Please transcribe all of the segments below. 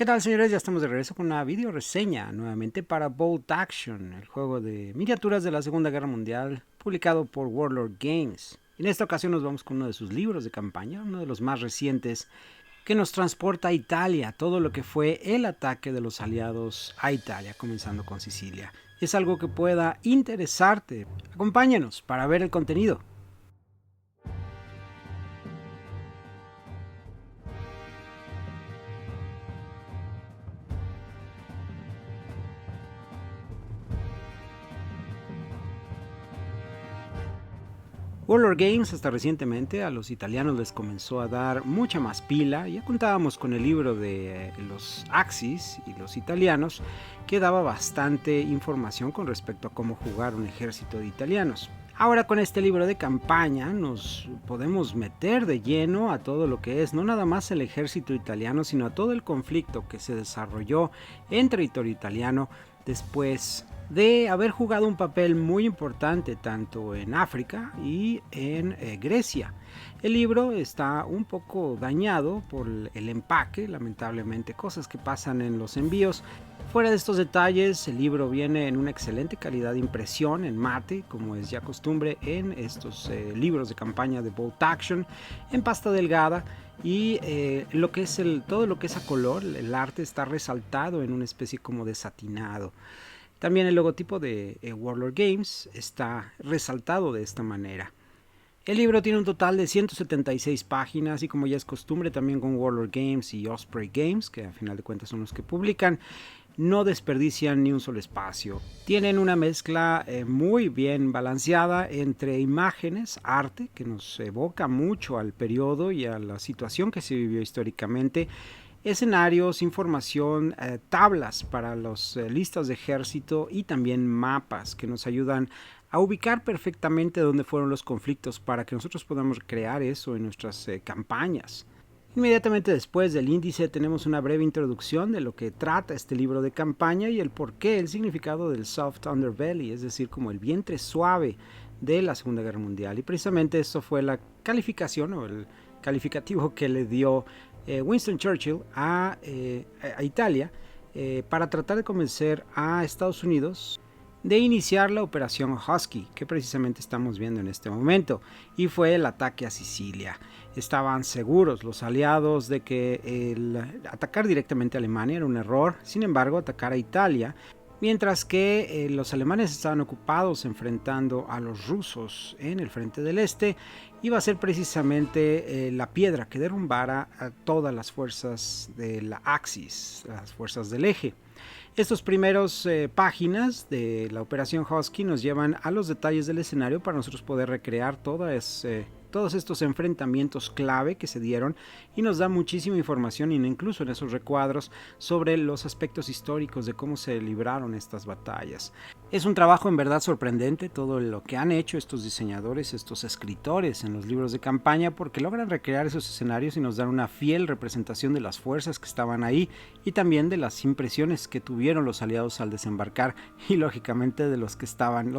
¿Qué tal, señores? Ya estamos de regreso con una video reseña nuevamente para Bolt Action, el juego de miniaturas de la Segunda Guerra Mundial publicado por Warlord Games. En esta ocasión nos vamos con uno de sus libros de campaña, uno de los más recientes, que nos transporta a Italia, todo lo que fue el ataque de los aliados a Italia, comenzando con Sicilia. Es algo que pueda interesarte. Acompáñenos para ver el contenido. Warlord Games hasta recientemente a los italianos les comenzó a dar mucha más pila. Ya contábamos con el libro de los Axis y los italianos que daba bastante información con respecto a cómo jugar un ejército de italianos. Ahora con este libro de campaña nos podemos meter de lleno a todo lo que es no nada más el ejército italiano, sino a todo el conflicto que se desarrolló en territorio italiano después de haber jugado un papel muy importante tanto en África y en Grecia. El libro está un poco dañado por el empaque, lamentablemente, cosas que pasan en los envíos. Fuera de estos detalles, el libro viene en una excelente calidad de impresión en mate, como es ya costumbre en estos libros de campaña de Bolt Action, en pasta delgada. Y lo que es todo lo que es a color, el arte está resaltado en una especie como de satinado. También el logotipo de Warlord Games está resaltado de esta manera. El libro tiene un total de 176 páginas y como ya es costumbre también con Warlord Games y Osprey Games, que a final de cuentas son los que publican, no desperdician ni un solo espacio. Tienen una mezcla muy bien balanceada entre imágenes, arte, que nos evoca mucho al periodo y a la situación que se vivió históricamente, escenarios, información, tablas para los listas de ejército y también mapas que nos ayudan a ubicar perfectamente dónde fueron los conflictos para que nosotros podamos crear eso en nuestras campañas. Inmediatamente después del índice tenemos una breve introducción de lo que trata este libro de campaña y el porqué, el significado del soft underbelly, es decir, como el vientre suave de la Segunda Guerra Mundial. Y precisamente eso fue la calificación o el calificativo que le dio Winston Churchill a Italia para tratar de convencer a Estados Unidos de iniciar la operación Husky, que precisamente estamos viendo en este momento, y fue el ataque a Sicilia. Estaban seguros los aliados de que el atacar directamente a Alemania era un error, sin embargo atacar a Italia, mientras que los alemanes estaban ocupados enfrentando a los rusos en el frente del este, iba a ser precisamente la piedra que derrumbara a todas las fuerzas de la Axis, las fuerzas del eje. Estos primeros páginas de la operación Husky nos llevan a los detalles del escenario para nosotros poder recrear todos estos enfrentamientos clave que se dieron y nos da muchísima información, incluso en esos recuadros, sobre los aspectos históricos de cómo se libraron estas batallas. Es un trabajo en verdad sorprendente todo lo que han hecho estos diseñadores, estos escritores en los libros de campaña, porque logran recrear esos escenarios y nos dan una fiel representación de las fuerzas que estaban ahí y también de las impresiones que tuvieron los aliados al desembarcar y lógicamente de los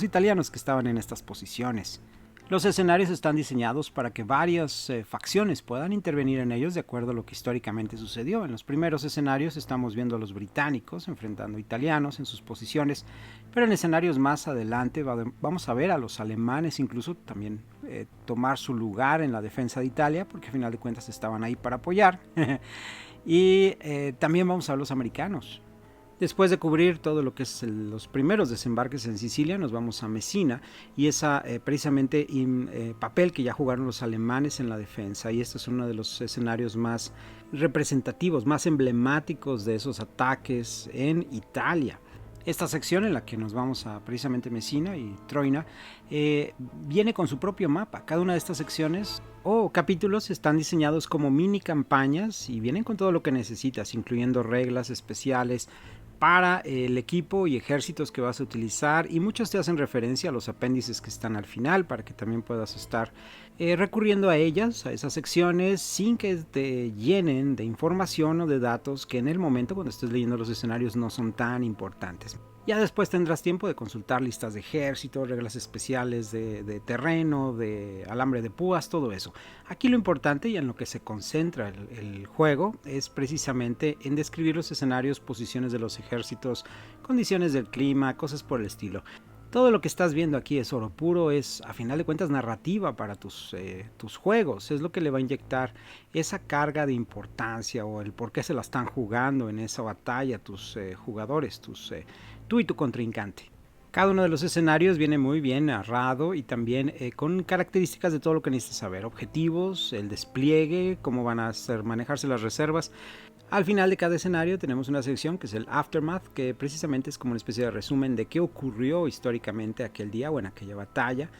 italianos que estaban en estas posiciones. Los escenarios están diseñados para que varias facciones puedan intervenir en ellos de acuerdo a lo que históricamente sucedió. En los primeros escenarios estamos viendo a los británicos enfrentando a italianos en sus posiciones, pero en escenarios más adelante vamos a ver a los alemanes incluso también tomar su lugar en la defensa de Italia, porque a final de cuentas estaban ahí para apoyar. Y también vamos a ver los americanos. Después de cubrir todo lo que es los primeros desembarques en Sicilia, nos vamos a Messina y esa precisamente papel que ya jugaron los alemanes en la defensa, y este es uno de los escenarios más representativos, más emblemáticos de esos ataques en Italia. Esta sección en la que nos vamos a precisamente Messina y Troina viene con su propio mapa. Cada una de estas secciones o capítulos están diseñados como mini campañas y vienen con todo lo que necesitas, incluyendo reglas especiales, para el equipo y ejércitos que vas a utilizar, y muchos te hacen referencia a los apéndices que están al final para que también puedas estar recurriendo a ellas, a esas secciones, sin que te llenen de información o de datos que en el momento cuando estés leyendo los escenarios no son tan importantes. Ya después tendrás tiempo de consultar listas de ejército, reglas especiales de terreno, de alambre de púas, todo eso. Aquí lo importante y en lo que se concentra el juego es precisamente en describir los escenarios, posiciones de los ejércitos, condiciones del clima, cosas por el estilo. Todo lo que estás viendo aquí es oro puro, es a final de cuentas narrativa para tus juegos, es lo que le va a inyectar esa carga de importancia o el por qué se la están jugando en esa batalla tus jugadores, tú y tu contrincante. Cada uno de los escenarios viene muy bien narrado y también con características de todo lo que necesitas saber, objetivos, el despliegue, cómo van a manejarse las reservas. Al final de cada escenario tenemos una sección que es el Aftermath, que precisamente es como una especie de resumen de qué ocurrió históricamente aquel día o en aquella batalla.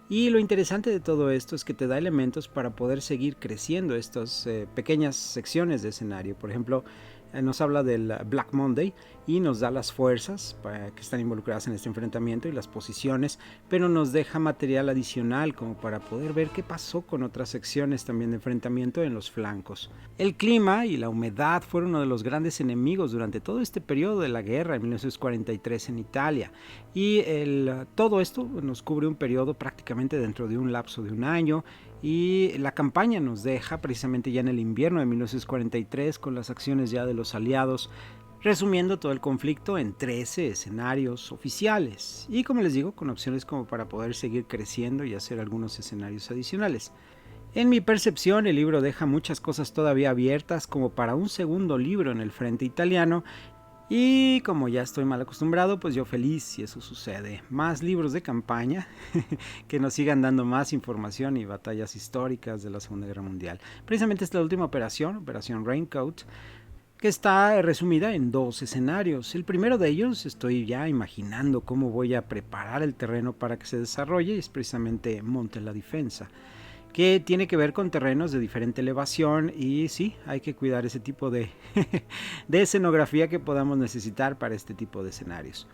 Y lo interesante de todo esto es que te da elementos para poder seguir creciendo estas pequeñas secciones de escenario. Por ejemplo, nos habla del Black Monday y nos da las fuerzas que están involucradas en este enfrentamiento y las posiciones, pero nos deja material adicional como para poder ver qué pasó con otras secciones también de enfrentamiento en los flancos. El clima y la humedad fueron uno de los grandes enemigos durante todo este periodo de la guerra en 1943 en Italia, y todo esto nos cubre un periodo prácticamente dentro de un lapso de un año. Y la campaña nos deja precisamente ya en el invierno de 1943 con las acciones ya de los aliados, resumiendo todo el conflicto en 13 escenarios oficiales y, como les digo, con opciones como para poder seguir creciendo y hacer algunos escenarios adicionales. En mi percepción, el libro deja muchas cosas todavía abiertas como para un segundo libro en el frente italiano. Y como ya estoy mal acostumbrado, pues yo feliz si eso sucede. Más libros de campaña que nos sigan dando más información y batallas históricas de la Segunda Guerra Mundial. Precisamente esta última operación, Operación Raincoat, que está resumida en 2 escenarios. El primero de ellos estoy ya imaginando cómo voy a preparar el terreno para que se desarrolle, y es precisamente Monte la Defensa, que tiene que ver con terrenos de diferente elevación, y sí, hay que cuidar ese tipo de escenografía que podamos necesitar para este tipo de escenarios.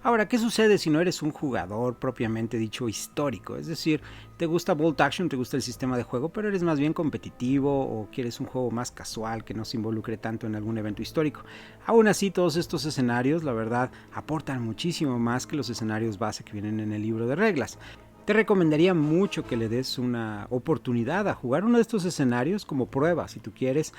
Ahora, ¿qué sucede si no eres un jugador propiamente dicho histórico? Es decir, te gusta Bolt Action, te gusta el sistema de juego, pero eres más bien competitivo o quieres un juego más casual que no se involucre tanto en algún evento histórico. Aún así, todos estos escenarios, la verdad, aportan muchísimo más que los escenarios base que vienen en el libro de reglas. Te recomendaría mucho que le des una oportunidad a jugar uno de estos escenarios como prueba, si tú quieres.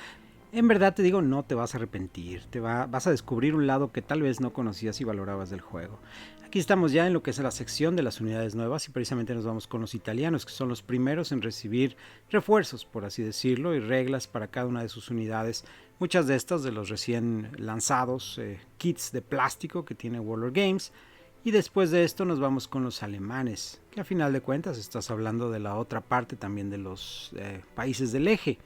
En verdad te digo, no te vas a arrepentir, vas a descubrir un lado que tal vez no conocías y valorabas del juego. Aquí estamos ya en lo que es la sección de las unidades nuevas, y precisamente nos vamos con los italianos, que son los primeros en recibir refuerzos, por así decirlo, y reglas para cada una de sus unidades. Muchas de estas de los recién lanzados kits de plástico que tiene Warlord Games. Y después de esto nos vamos con los alemanes, que a final de cuentas estás hablando de la otra parte también de los países del eje.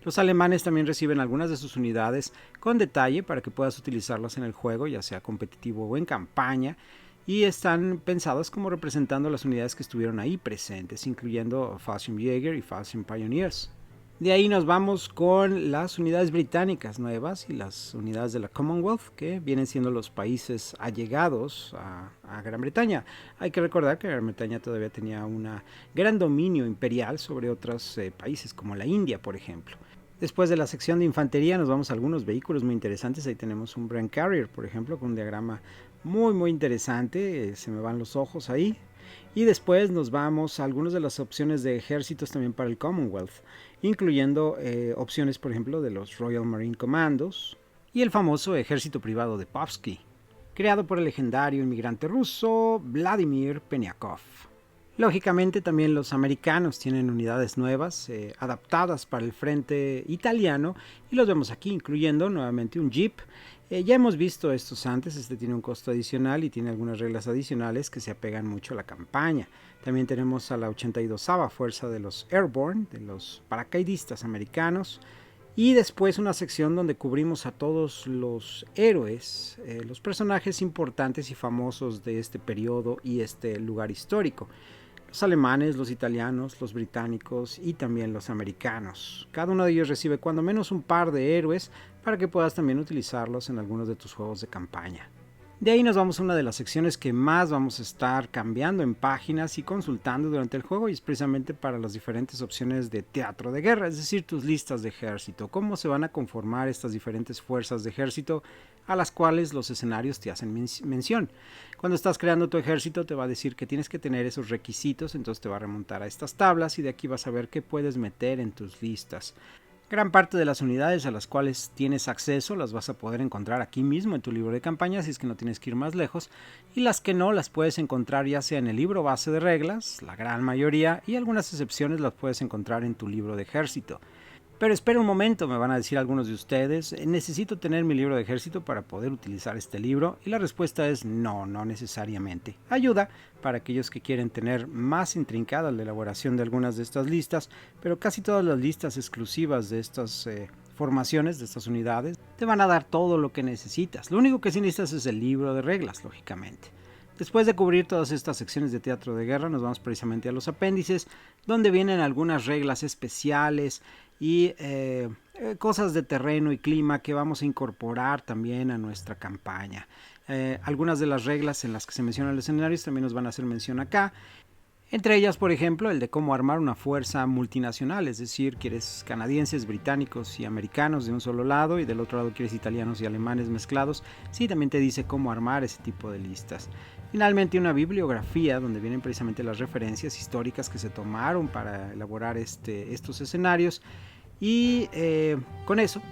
Los alemanes también reciben algunas de sus unidades con detalle para que puedas utilizarlas en el juego, ya sea competitivo o en campaña, y están pensadas como representando las unidades que estuvieron ahí presentes, incluyendo Fallschirmjäger y Fallschirm Pioneers. De ahí nos vamos con las unidades británicas nuevas y las unidades de la Commonwealth, que vienen siendo los países allegados a Gran Bretaña. Hay que recordar que Gran Bretaña todavía tenía un gran dominio imperial sobre otros países como la India, por ejemplo. Después de la sección de infantería nos vamos a algunos vehículos muy interesantes. Ahí tenemos un Bren Carrier, por ejemplo, con un diagrama muy interesante. Se me van los ojos ahí. Y después nos vamos a algunas de las opciones de ejércitos también para el Commonwealth, incluyendo opciones, por ejemplo, de los Royal Marine Commandos y el famoso ejército privado de Povsky, creado por el legendario inmigrante ruso Vladimir Peniakov. Lógicamente también los americanos tienen unidades nuevas adaptadas para el frente italiano, y los vemos aquí, incluyendo nuevamente un Jeep. Ya hemos visto estos antes, este tiene un costo adicional y tiene algunas reglas adicionales que se apegan mucho a la campaña. También tenemos a la 82ª Fuerza de los Airborne, de los paracaidistas americanos. Y después una sección donde cubrimos a todos los héroes, los personajes importantes y famosos de este periodo y este lugar histórico. Los alemanes, los italianos, los británicos y también los americanos. Cada uno de ellos recibe cuando menos un par de héroes para que puedas también utilizarlos en algunos de tus juegos de campaña. De ahí nos vamos a una de las secciones que más vamos a estar cambiando en páginas y consultando durante el juego, y es precisamente para las diferentes opciones de teatro de guerra, es decir, tus listas de ejército, cómo se van a conformar estas diferentes fuerzas de ejército a las cuales los escenarios te hacen mención. Cuando estás creando tu ejército te va a decir que tienes que tener esos requisitos, entonces te va a remontar a estas tablas y de aquí vas a ver qué puedes meter en tus listas. Gran parte de las unidades a las cuales tienes acceso las vas a poder encontrar aquí mismo en tu libro de campaña, si es que no tienes que ir más lejos, y las que no las puedes encontrar ya sea en el libro base de reglas, la gran mayoría, y algunas excepciones las puedes encontrar en tu libro de ejército. Pero espera un momento, me van a decir algunos de ustedes, ¿necesito tener mi libro de ejército para poder utilizar este libro? Y la respuesta es no, no necesariamente. Ayuda para aquellos que quieren tener más intrincada la elaboración de algunas de estas listas, pero casi todas las listas exclusivas de estas formaciones, de estas unidades, te van a dar todo lo que necesitas. Lo único que sí necesitas es el libro de reglas, lógicamente. Después de cubrir todas estas secciones de teatro de guerra, nos vamos precisamente a los apéndices, donde vienen algunas reglas especiales y cosas de terreno y clima que vamos a incorporar también a nuestra campaña. Algunas de las reglas en las que se mencionan los escenarios también nos van a hacer mención acá. Entre ellas, por ejemplo, el de cómo armar una fuerza multinacional, es decir, quieres canadienses, británicos y americanos de un solo lado y del otro lado quieres italianos y alemanes mezclados. Sí, también te dice cómo armar ese tipo de listas. Finalmente, una bibliografía donde vienen precisamente las referencias históricas que se tomaron para elaborar estos escenarios. Y con eso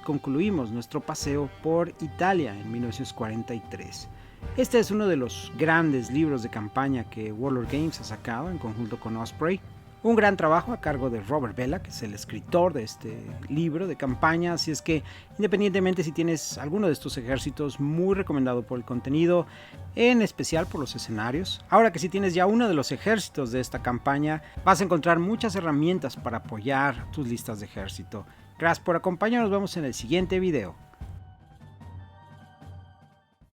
concluimos nuestro paseo por Italia en 1943. Este es uno de los grandes libros de campaña que Warlord Games ha sacado en conjunto con Osprey. Un gran trabajo a cargo de Robert Bellah, que es el escritor de este libro de campaña, así es que independientemente si tienes alguno de estos ejércitos, muy recomendado por el contenido, en especial por los escenarios. Ahora que si tienes ya uno de los ejércitos de esta campaña, vas a encontrar muchas herramientas para apoyar tus listas de ejército. Gracias por acompañarnos, nos vemos en el siguiente video.